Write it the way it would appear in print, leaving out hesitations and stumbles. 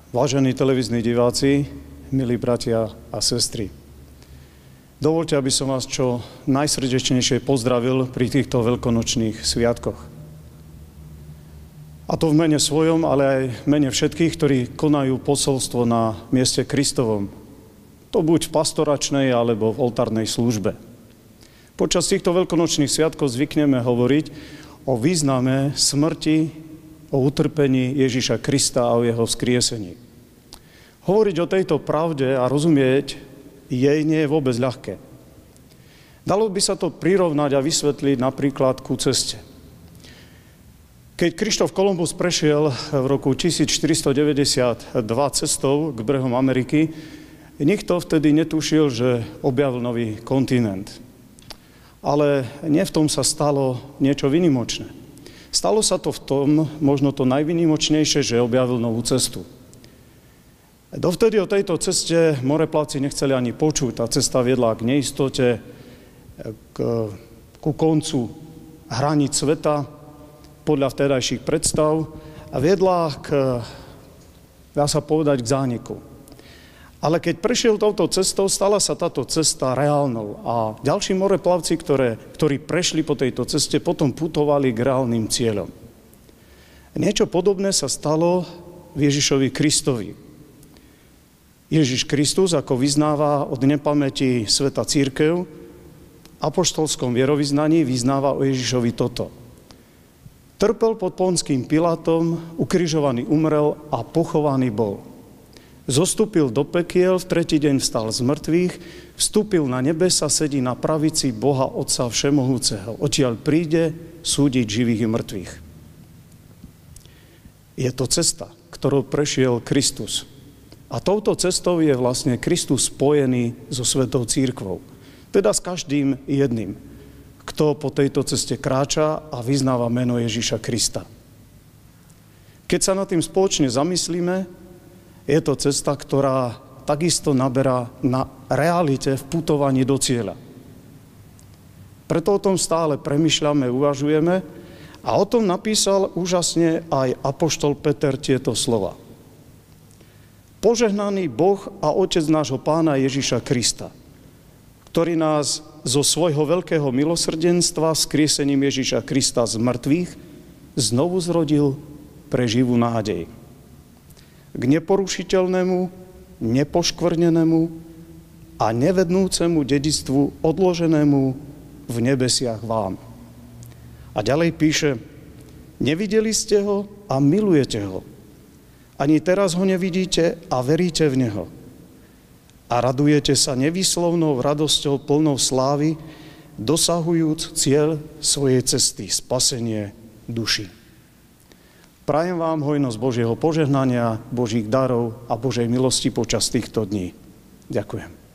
Vážení televízni diváci, milí bratia a sestry, dovoľte, aby som vás čo najsrdečnejšie pozdravil pri týchto veľkonočných sviatkoch. A to v mene svojom, ale aj v mene všetkých, ktorí konajú posolstvo na mieste Kristovom. To buď v pastoračnej, alebo v oltárnej službe. Počas týchto veľkonočných sviatkov zvykneme hovoriť o význame smrti, o utrpení Ježiša Krista a o jeho vzkriesení. Hovoriť o tejto pravde a rozumieť jej nie je vôbec ľahké. Dalo by sa to prirovnať a vysvetliť napríklad ku ceste. Keď Krištof Kolumbus prešiel v roku 1492 cestou k brehom Ameriky, nikto vtedy netušil, že objavil nový kontinent. Ale nie v tom sa stalo niečo výnimočné. Stalo sa to v tom, možno to najvýnimočnejšie, že objavil novú cestu. Dovtedy o tejto ceste moreplavci nechceli ani počuť. Tá cesta viedla k neistote, ku koncu hraníc sveta, podľa vtedajších predstav, a viedla dá sa povedať, k zániku. Ale keď prešiel touto cestou, stala sa táto cesta reálnou a ďalší moreplavci, ktorí prešli po tejto ceste, potom putovali k reálnym cieľom. Niečo podobné sa stalo Ježišovi Kristovi. Ježiš Kristus, ako vyznáva od nepamäti sveta cirkev, v apoštolskom vierovyznaní vyznáva o Ježišovi toto. Trpel pod Ponským Pilátom, ukrižovaný umrel a pochovaný bol. Zostúpil do pekiel, v tretí deň vstal z mŕtvych, vstúpil na nebesa, sedí na pravici Boha Otca Všemohúceho. Odtiaľ príde súdiť živých i mŕtvych. Je to cesta, ktorou prešiel Kristus. A touto cestou je vlastne Kristus spojený so Svetou cirkvou. Teda s každým jedným, kto po tejto ceste kráča a vyznáva meno Ježiša Krista. Keď sa nad tým spoločne zamyslíme, je to cesta, ktorá takisto naberá na realite v putovaní do cieľa. Preto o tom stále premýšľame, uvažujeme a o tom napísal úžasne aj apoštol Peter tieto slova. Požehnaný Boh a Otec nášho Pána Ježiša Krista, ktorý nás zo svojho veľkého milosrdenstva skriesením Ježiša Krista z mŕtvych znovu zrodil pre živú nádej. K neporušiteľnému, nepoškvrnenému a nevednúcemu dedičstvu odloženému v nebesiach vám. A ďalej píše, nevideli ste ho a milujete ho. Ani teraz ho nevidíte a veríte v neho. A radujete sa nevýslovnou radosťou plnou slávy, dosahujúc cieľ svojej cesty, spasenie duši. Prajem vám hojnosť Božieho požehnania, Božích darov a Božej milosti počas týchto dní. Ďakujem.